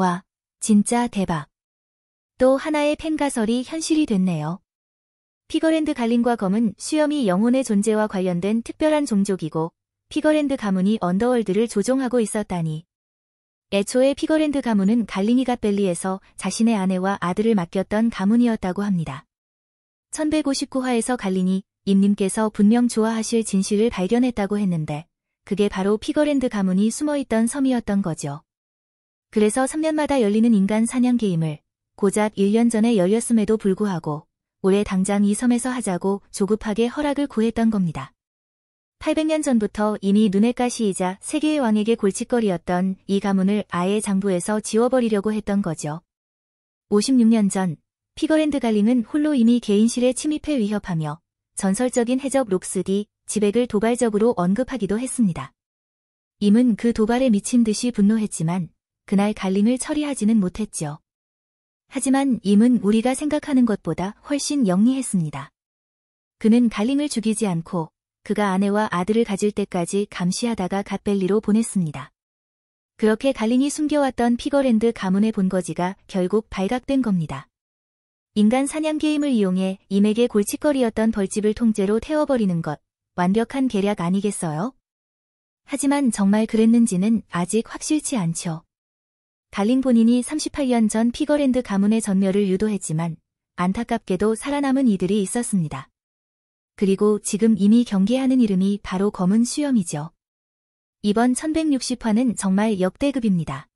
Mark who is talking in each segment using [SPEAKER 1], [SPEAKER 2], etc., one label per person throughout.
[SPEAKER 1] 와, 진짜 대박. 또 하나의 팬 가설이 현실이 됐네요. 피거랜드 갈린과 검은 수염이 영혼의 존재와 관련된 특별한 종족이고 피거랜드 가문이 언더월드를 조종하고 있었다니. 애초에 피거랜드 가문은 갈린이 갓벨리에서 자신의 아내와 아들을 맡겼던 가문이었다고 합니다. 1159화에서 갈린이 임님께서 분명 좋아하실 진실을 발견했다고 했는데 그게 바로 피거랜드 가문이 숨어있던 섬이었던 거죠. 그래서 3년마다 열리는 인간 사냥 게임을 고작 1년 전에 열렸음에도 불구하고 올해 당장 이 섬에서 하자고 조급하게 허락을 구했던 겁니다. 800년 전부터 이미 눈의 가시이자 세계의 왕에게 골칫거리였던 이 가문을 아예 장부에서 지워버리려고 했던 거죠. 56년 전 피거랜드 갈린은 홀로 이미 개인실에 침입해 위협하며 전설적인 해적 록스디 지백을 도발적으로 언급하기도 했습니다. 임은 그 도발에 미친 듯이 분노했지만 그날 갈린을 처리하지는 못했죠. 하지만 임은 우리가 생각하는 것보다 훨씬 영리했습니다. 그는 갈린을 죽이지 않고 그가 아내와 아들을 가질 때까지 감시하다가 갓벨리로 보냈습니다. 그렇게 갈린이 숨겨왔던 피거랜드 가문의 본거지가 결국 발각된 겁니다. 인간 사냥 게임을 이용해 임에게 골칫거리였던 벌집을 통째로 태워버리는 것, 완벽한 계략 아니겠어요? 하지만 정말 그랬는지는 아직 확실치 않죠. 갈린 본인이 38년 전 피거랜드 가문의 전멸을 유도했지만 안타깝게도 살아남은 이들이 있었습니다. 그리고 지금 이미 경계하는 이름이 바로 검은 수염이죠. 이번 1160화는 정말 역대급입니다.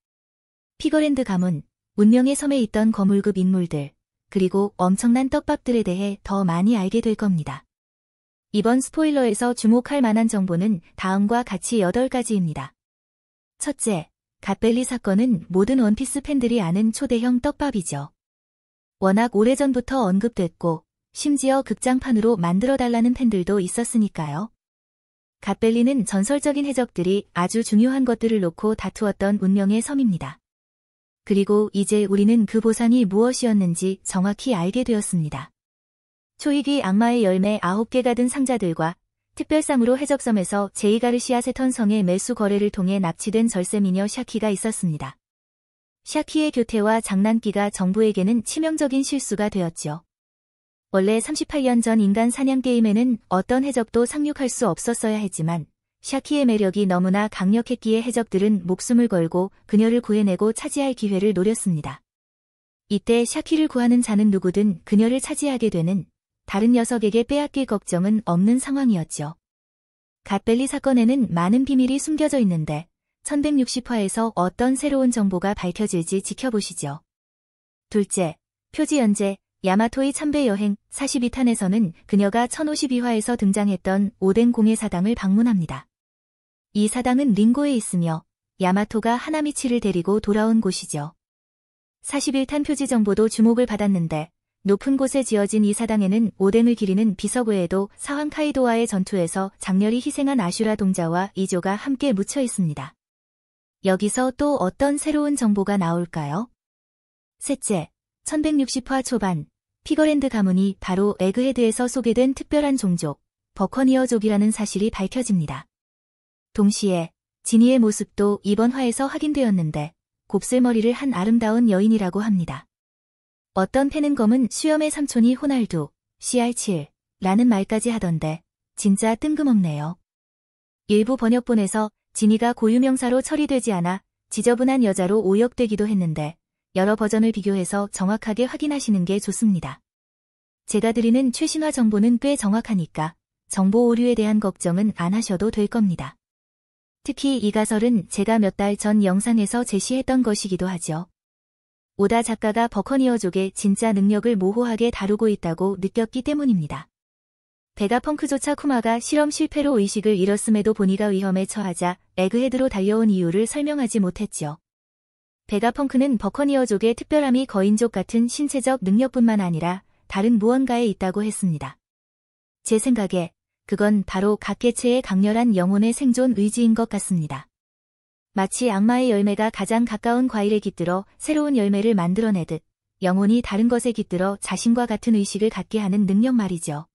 [SPEAKER 1] 피거랜드 가문, 운명의 섬에 있던 거물급 인물들, 그리고 엄청난 떡밥들에 대해 더 많이 알게 될 겁니다. 이번 스포일러에서 주목할 만한 정보는 다음과 같이 8가지입니다. 첫째, 갓벨리 사건은 모든 원피스 팬들이 아는 초대형 떡밥이죠. 워낙 오래전부터 언급됐고 심지어 극장판으로 만들어달라는 팬들도 있었으니까요. 갓벨리는 전설적인 해적들이 아주 중요한 것들을 놓고 다투었던 운명의 섬입니다. 그리고 이제 우리는 그 보상이 무엇이었는지 정확히 알게 되었습니다. 초이기 악마의 열매 9개가 든 상자들과 특별상으로 해적섬에서 제이가르시아 세턴성의 매수 거래를 통해 납치된 절세미녀 샤키가 있었습니다. 샤키의 교태와 장난기가 정부에게는 치명적인 실수가 되었죠. 원래 38년 전 인간 사냥 게임에는 어떤 해적도 상륙할 수 없었어야 했지만 샤키의 매력이 너무나 강력했기에 해적들은 목숨을 걸고 그녀를 구해내고 차지할 기회를 노렸습니다. 이때 샤키를 구하는 자는 누구든 그녀를 차지하게 되는 다른 녀석에게 빼앗길 걱정은 없는 상황이었죠. 갓벨리 사건에는 많은 비밀이 숨겨져 있는데 1160화에서 어떤 새로운 정보가 밝혀질지 지켜보시죠. 둘째, 표지 연재 야마토의 참배 여행 42탄에서는 그녀가 1052화에서 등장했던 오덴 공예 사당을 방문합니다. 이 사당은 링고에 있으며 야마토가 하나미치를 데리고 돌아온 곳이죠. 41탄 표지 정보도 주목을 받았는데 높은 곳에 지어진 이 사당에는 오덴을 기리는 비석 외에도 사황 카이도와의 전투에서 장렬히 희생한 아슈라 동자와 이조가 함께 묻혀 있습니다. 여기서 또 어떤 새로운 정보가 나올까요? 셋째, 1160화 초반 피거랜드 가문이 바로 에그헤드에서 소개된 특별한 종족, 버커니어족이라는 사실이 밝혀집니다. 동시에 지니의 모습도 이번 화에서 확인되었는데 곱슬머리를 한 아름다운 여인이라고 합니다. 어떤 팬은 검은 수염의 삼촌이 호날두, CR7라는 말까지 하던데 진짜 뜬금없네요. 일부 번역본에서 지니가 고유명사로 처리되지 않아 지저분한 여자로 오역되기도 했는데 여러 버전을 비교해서 정확하게 확인하시는 게 좋습니다. 제가 드리는 최신화 정보는 꽤 정확하니까 정보 오류에 대한 걱정은 안 하셔도 될 겁니다. 특히 이 가설은 제가 몇 달 전 영상에서 제시했던 것이기도 하죠. 오다 작가가 버커니어족의 진짜 능력을 모호하게 다루고 있다고 느꼈기 때문입니다. 베가펑크조차 쿠마가 실험 실패로 의식을 잃었음에도 보니가 위험에 처하자 에그헤드로 달려온 이유를 설명하지 못했죠. 베가펑크는 버커니어족의 특별함이 거인족 같은 신체적 능력뿐만 아니라 다른 무언가에 있다고 했습니다. 제 생각에 그건 바로 각 개체의 강렬한 영혼의 생존 의지인 것 같습니다. 마치 악마의 열매가 가장 가까운 과일에 깃들어 새로운 열매를 만들어내듯 영혼이 다른 것에 깃들어 자신과 같은 의식을 갖게 하는 능력 말이죠.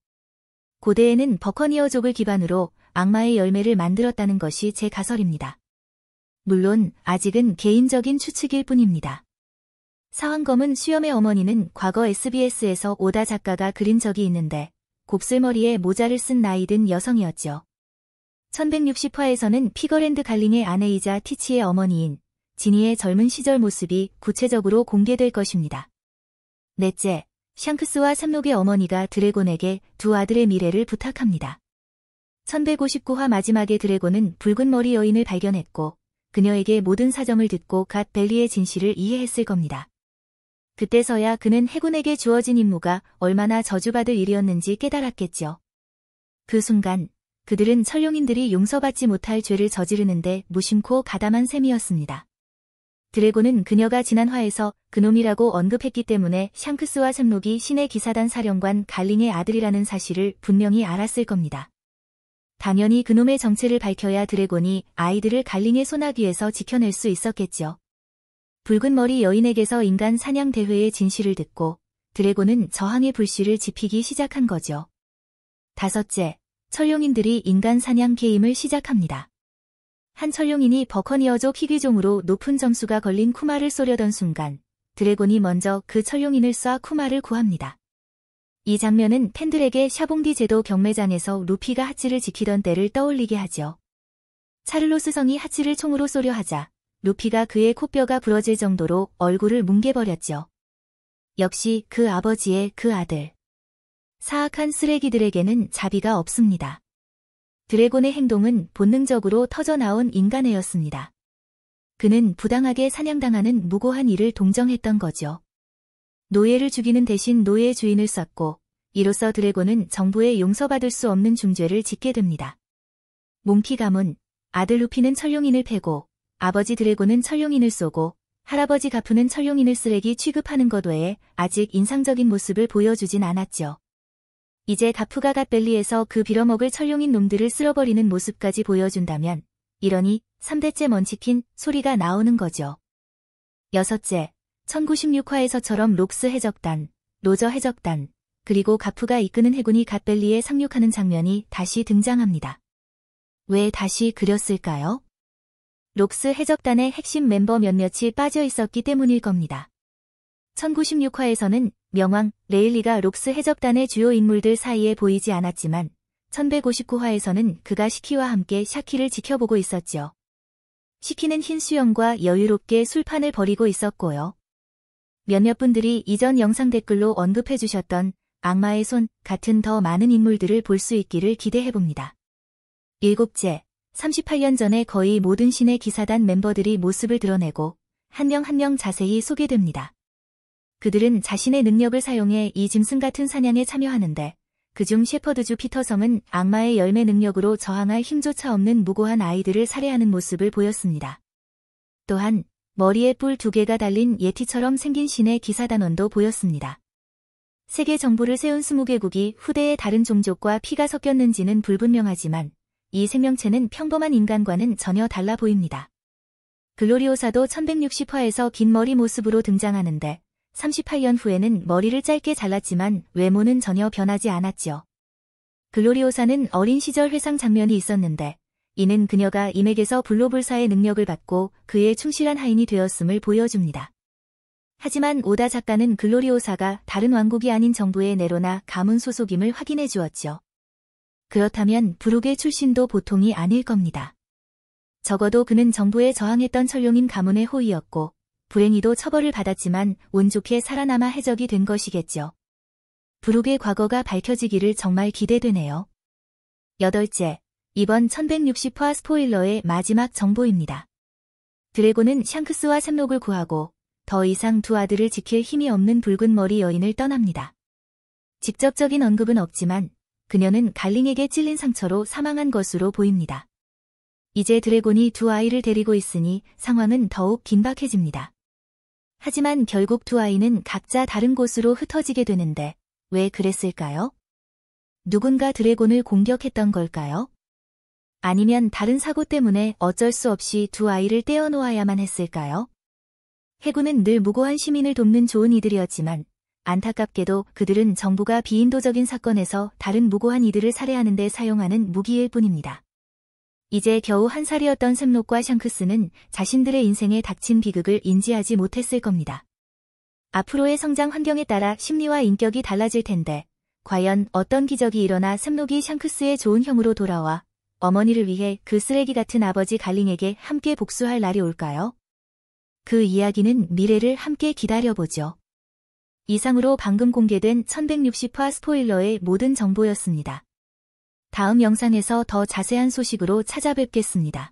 [SPEAKER 1] 고대에는 버커니어족을 기반으로 악마의 열매를 만들었다는 것이 제 가설입니다. 물론 아직은 개인적인 추측일 뿐입니다. 사왕검은 수염의 어머니는 과거 SBS에서 오다 작가가 그린 적이 있는데 곱슬머리에 모자를 쓴 나이든 여성이었죠. 1160화에서는 피거랜드 갈링의 아내이자 티치의 어머니인 지니의 젊은 시절 모습이 구체적으로 공개될 것입니다. 넷째, 샹크스와 샘록의 어머니가 드래곤에게 두 아들의 미래를 부탁합니다. 1159화 마지막에 드래곤은 붉은 머리 여인을 발견했고 그녀에게 모든 사정을 듣고 갓 벨리의 진실을 이해했을 겁니다. 그때서야 그는 해군에게 주어진 임무가 얼마나 저주받을 일이었는지 깨달았겠죠. 그 순간 그들은 천룡인들이 용서받지 못할 죄를 저지르는데 무심코 가담한 셈이었습니다. 드래곤은 그녀가 지난 화에서 그놈이라고 언급했기 때문에 샹크스와 샘록이 신의 기사단 사령관 갈링의 아들이라는 사실을 분명히 알았을 겁니다. 당연히 그놈의 정체를 밝혀야 드래곤이 아이들을 갈링의 소나귀에서 지켜낼 수 있었겠죠. 붉은 머리 여인에게서 인간 사냥 대회의 진실을 듣고 드래곤은 저항의 불씨를 지피기 시작한 거죠. 다섯째, 천룡인들이 인간 사냥 게임을 시작합니다. 한 천룡인이 버커니어족 희귀종으로 높은 점수가 걸린 쿠마를 쏘려던 순간 드래곤이 먼저 그 천룡인을 쏴 쿠마를 구합니다. 이 장면은 팬들에게 샤봉디 제도 경매장에서 루피가 하치를 지키던 때를 떠올리게 하죠. 차를로스 성이 하치를 총으로 쏘려 하자 루피가 그의 코뼈가 부러질 정도로 얼굴을 뭉개버렸죠. 역시 그 아버지의 그 아들. 사악한 쓰레기들에게는 자비가 없습니다. 드래곤의 행동은 본능적으로 터져나온 인간애였습니다. 그는 부당하게 사냥당하는 무고한 이를 동정했던 거죠. 노예를 죽이는 대신 노예 주인을 쐈고 이로써 드래곤은 정부에 용서받을 수 없는 중죄를 짓게 됩니다. 몽키 가문, 아들 루피는 천룡인을 패고 아버지 드래곤은 천룡인을 쏘고 할아버지 가프는 천룡인을 쓰레기 취급하는 것 외에 아직 인상적인 모습을 보여주진 않았죠. 이제 가프가 갓벨리에서 그 빌어먹을 천룡인 놈들을 쓸어버리는 모습까지 보여준다면 이러니 3대째 먼치킨 소리가 나오는 거죠. 여섯째, 1096화에서처럼 록스 해적단, 로저 해적단, 그리고 가프가 이끄는 해군이 갓벨리에 상륙하는 장면이 다시 등장합니다. 왜 다시 그렸을까요? 록스 해적단의 핵심 멤버 몇몇이 빠져 있었기 때문일 겁니다. 1096화에서는 명왕 레일리가 록스 해적단의 주요 인물들 사이에 보이지 않았지만 1159화에서는 그가 시키와 함께 샤키를 지켜보고 있었죠. 시키는 흰 수염과 여유롭게 술판을 벌이고 있었고요. 몇몇 분들이 이전 영상 댓글로 언급해주셨던 악마의 손 같은 더 많은 인물들을 볼 수 있기를 기대해봅니다. 일곱째, 38년 전에 거의 모든 신의 기사단 멤버들이 모습을 드러내고 한 명 한 명 자세히 소개됩니다. 그들은 자신의 능력을 사용해 이 짐승 같은 사냥에 참여하는데 그중 셰퍼드주 피터성은 악마의 열매 능력으로 저항할 힘조차 없는 무고한 아이들을 살해하는 모습을 보였습니다. 또한 머리에 뿔 2개가 달린 예티처럼 생긴 신의 기사단원도 보였습니다. 세계 정부를 세운 20개국이 후대의 다른 종족과 피가 섞였는지는 불분명하지만 이 생명체는 평범한 인간과는 전혀 달라 보입니다. 글로리오사도 1160화에서 긴 머리 모습으로 등장하는데 38년 후에는 머리를 짧게 잘랐지만 외모는 전혀 변하지 않았죠. 글로리오사는 어린 시절 회상 장면이 있었는데 이는 그녀가 임액에서 불로불사의 능력을 받고 그의 충실한 하인이 되었음을 보여줍니다. 하지만 오다 작가는 글로리오사가 다른 왕국이 아닌 정부의 네로나 가문 소속임을 확인해 주었죠. 그렇다면 브룩의 출신도 보통이 아닐 겁니다. 적어도 그는 정부에 저항했던 천룡인 가문의 호위였고 불행히도 처벌을 받았지만 운 좋게 살아남아 해적이 된 것이겠죠. 브룩의 과거가 밝혀지기를 정말 기대되네요. 여덟째, 이번 1160화 스포일러의 마지막 정보입니다. 드래곤은 샹크스와 샘록을 구하고 더 이상 두 아들을 지킬 힘이 없는 붉은 머리 여인을 떠납니다. 직접적인 언급은 없지만 그녀는 갈링에게 찔린 상처로 사망한 것으로 보입니다. 이제 드래곤이 두 아이를 데리고 있으니 상황은 더욱 긴박해집니다. 하지만 결국 두 아이는 각자 다른 곳으로 흩어지게 되는데 왜 그랬을까요? 누군가 드래곤을 공격했던 걸까요? 아니면 다른 사고 때문에 어쩔 수 없이 두 아이를 떼어놓아야만 했을까요? 해군은 늘 무고한 시민을 돕는 좋은 이들이었지만 안타깝게도 그들은 정부가 비인도적인 사건에서 다른 무고한 이들을 살해하는 데 사용하는 무기일 뿐입니다. 이제 겨우 1살이었던 샘록과 샹크스는 자신들의 인생에 닥친 비극을 인지하지 못했을 겁니다. 앞으로의 성장 환경에 따라 심리와 인격이 달라질 텐데 과연 어떤 기적이 일어나 샘록이 샹크스의 좋은 형으로 돌아와 어머니를 위해 그 쓰레기 같은 아버지 갈링에게 함께 복수할 날이 올까요? 그 이야기는 미래를 함께 기다려보죠. 이상으로 방금 공개된 1160화 스포일러의 모든 정보였습니다. 다음 영상에서 더 자세한 소식으로 찾아뵙겠습니다.